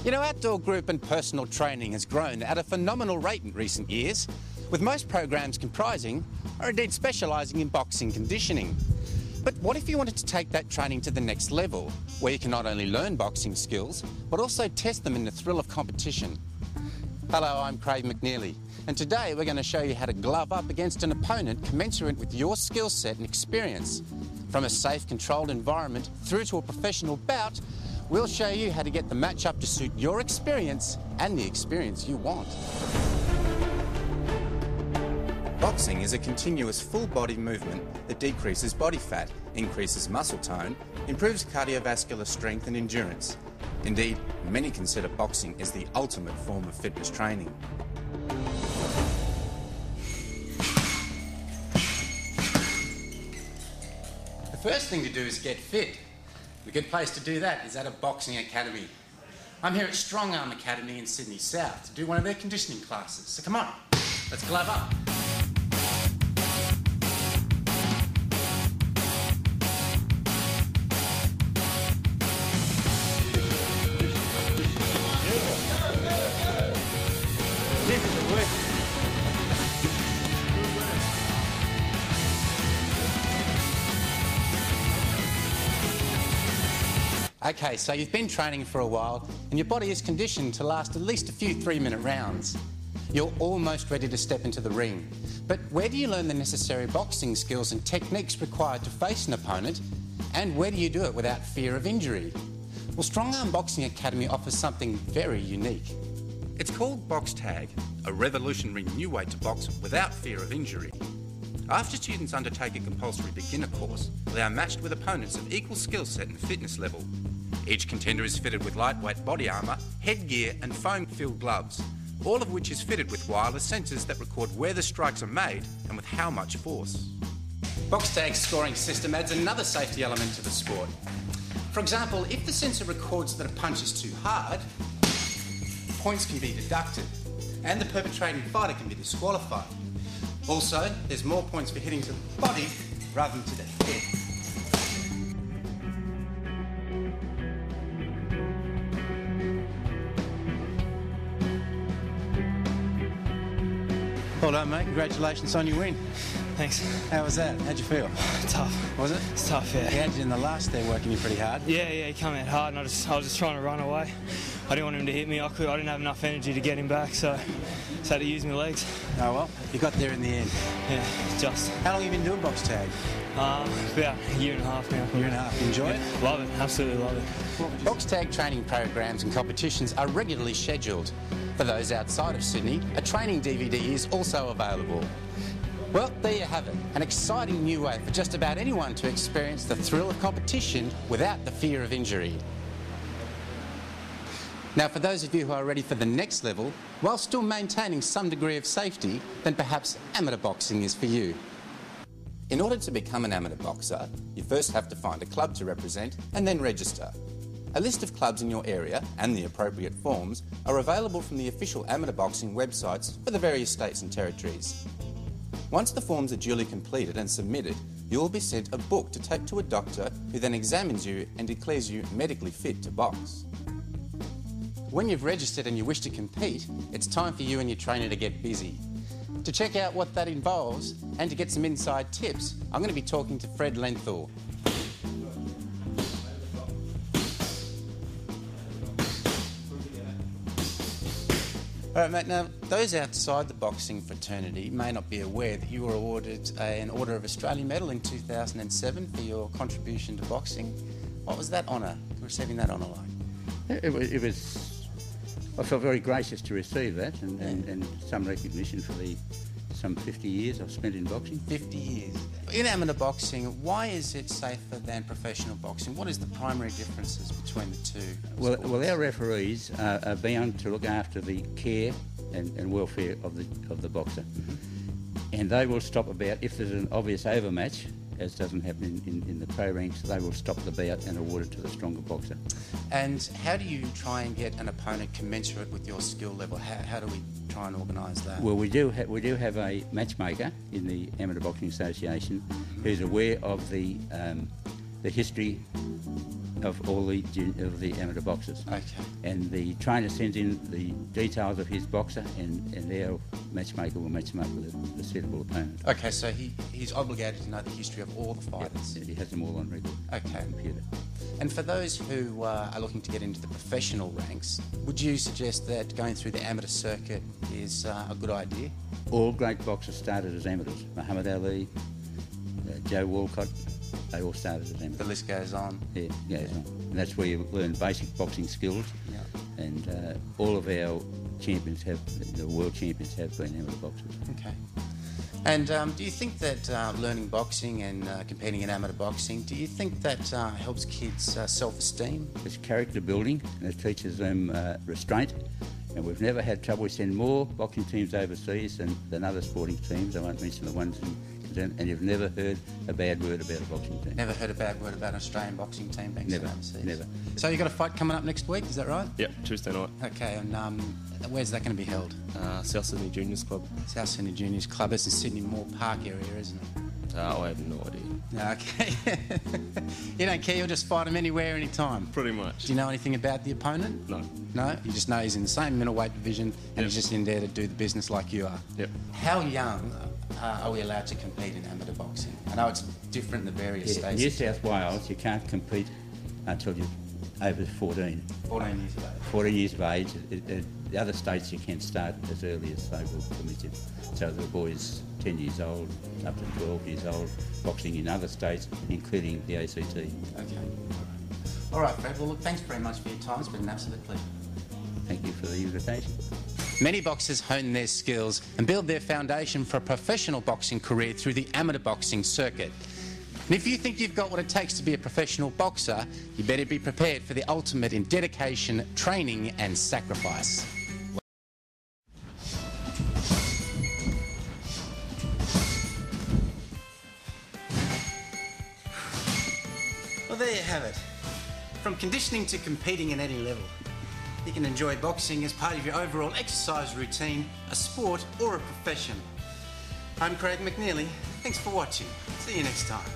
You know, outdoor group and personal training has grown at a phenomenal rate in recent years, with most programs comprising, or indeed specialising in boxing conditioning. But what if you wanted to take that training to the next level, where you can not only learn boxing skills, but also test them in the thrill of competition? Hello, I'm Craig McNeilly, and today we're going to show you how to glove up against an opponent commensurate with your skill set and experience. From a safe, controlled environment through to a professional bout, we'll show you how to get the match up to suit your experience and the experience you want. Boxing is a continuous full-body movement that decreases body fat, increases muscle tone, improves cardiovascular strength and endurance. Indeed, many consider boxing as the ultimate form of fitness training. The first thing to do is get fit. A good place to do that is at a boxing academy. I'm here at Strong Arm Academy in Sydney South to do one of their conditioning classes. So come on, let's glove up. This is the work. Okay, so you've been training for a while and your body is conditioned to last at least a few 3-minute rounds. You're almost ready to step into the ring. But where do you learn the necessary boxing skills and techniques required to face an opponent? And where do you do it without fear of injury? Well, Strong Arm Boxing Academy offers something very unique. It's called boxtag, a revolutionary new way to box without fear of injury. After students undertake a compulsory beginner course, they are matched with opponents of equal skill set and fitness level. Each contender is fitted with lightweight body armour, headgear and foam-filled gloves, all of which is fitted with wireless sensors that record where the strikes are made and with how much force. Boxtag's scoring system adds another safety element to the sport. For example, if the sensor records that a punch is too hard, points can be deducted and the perpetrating fighter can be disqualified. Also, there's more points for hitting to the body rather than to the head. Well done, mate. Congratulations on your win. Thanks. How was that? How'd you feel? Tough. Was it? It's tough, yeah. He had you in the last there working you pretty hard. Yeah, he came out hard and I was just trying to run away. I didn't want him to hit me. I didn't have enough energy to get him back, so just had to use my legs. Oh well, you got there in the end. Yeah, just. How long have you been doing box tag? About a year and a half now. Year and a half. You enjoy it? Love it, absolutely love it. Box tag training programs and competitions are regularly scheduled. For those outside of Sydney, a training DVD is also available. Well, there you have it, an exciting new way for just about anyone to experience the thrill of competition without the fear of injury. Now, for those of you who are ready for the next level, while still maintaining some degree of safety, then perhaps amateur boxing is for you. In order to become an amateur boxer, you first have to find a club to represent and then register. A list of clubs in your area and the appropriate forms are available from the official amateur boxing websites for the various states and territories. Once the forms are duly completed and submitted, you will be sent a book to take to a doctor who then examines you and declares you medically fit to box. When you've registered and you wish to compete, it's time for you and your trainer to get busy. To check out what that involves and to get some inside tips, I'm going to be talking to Fred Lenthal. All right, mate, now, those outside the boxing fraternity may not be aware that you were awarded an Order of Australia Medal in 2007 for your contribution to boxing. What was that honour, receiving that honour like? It was... I felt very gracious to receive that and some recognition for the some 50 years I've spent in boxing. 50 years. In amateur boxing, why is it safer than professional boxing? What is the primary differences between the two sports? Well, our referees are bound to look after the care and welfare of the boxer. Mm-hmm. And they will stop about, if there's an obvious overmatch, as doesn't happen in the pro ranks, they will stop the bout and award it to the stronger boxer. And how do you try and get an opponent commensurate with your skill level? How do we try and organise that? Well, we do have a matchmaker in the Amateur Boxing Association who's aware of the history of all the amateur boxers. Okay. And the trainer sends in the details of his boxer, and our matchmaker will match him up with a suitable opponent. Okay, so he's obligated to know the history of all the fighters. Yeah, he has them all on record. Okay. Computer. And for those who are looking to get into the professional ranks, would you suggest that going through the amateur circuit is a good idea? All great boxers started as amateurs. Muhammad Ali, Joe Walcott, they all started as amateurs. The list goes on. Yeah, it goes on. And that's where you learn basic boxing skills. Yeah. And all of our champions the world champions have been amateur boxers. Okay. And do you think that learning boxing and competing in amateur boxing, do you think that helps kids' self-esteem? It's character building, and it teaches them restraint. And we've never had trouble. We send more boxing teams overseas than other sporting teams. I won't mention the ones and you've never heard a bad word about a boxing team. Never heard a bad word about an Australian boxing team being sent overseas? Never. So you've got a fight coming up next week, is that right? Yep, Tuesday night. Okay, and where's that going to be held? South Sydney Juniors Club. South Sydney Juniors Club. It's in Sydney Moore Park area, isn't it? I have no idea. Okay. You don't care, you'll just fight him anywhere, anytime? Pretty much. Do you know anything about the opponent? No. No? You just know he's in the same middleweight division and he's just in there to do the business like you are? Yep. How young are we allowed to compete in amateur boxing? I know it's different in the various states. New South Wales, you can't compete until you're over 14. 14 years of age. 14 years of age. The other states you can start as early as they will permit you. So the boys 10 years old, up to 12 years old, boxing in other states, including the ACT. Okay. All right, Fred. Well, look, thanks very much for your time. It's been an absolute pleasure. Thank you for the invitation. Many boxers hone their skills and build their foundation for a professional boxing career through the amateur boxing circuit. And if you think you've got what it takes to be a professional boxer, you better be prepared for the ultimate in dedication, training and sacrifice. Well, there you have it. From conditioning to competing at any level, you can enjoy boxing as part of your overall exercise routine, a sport or a profession. I'm Craig McNeilly. Thanks for watching. See you next time.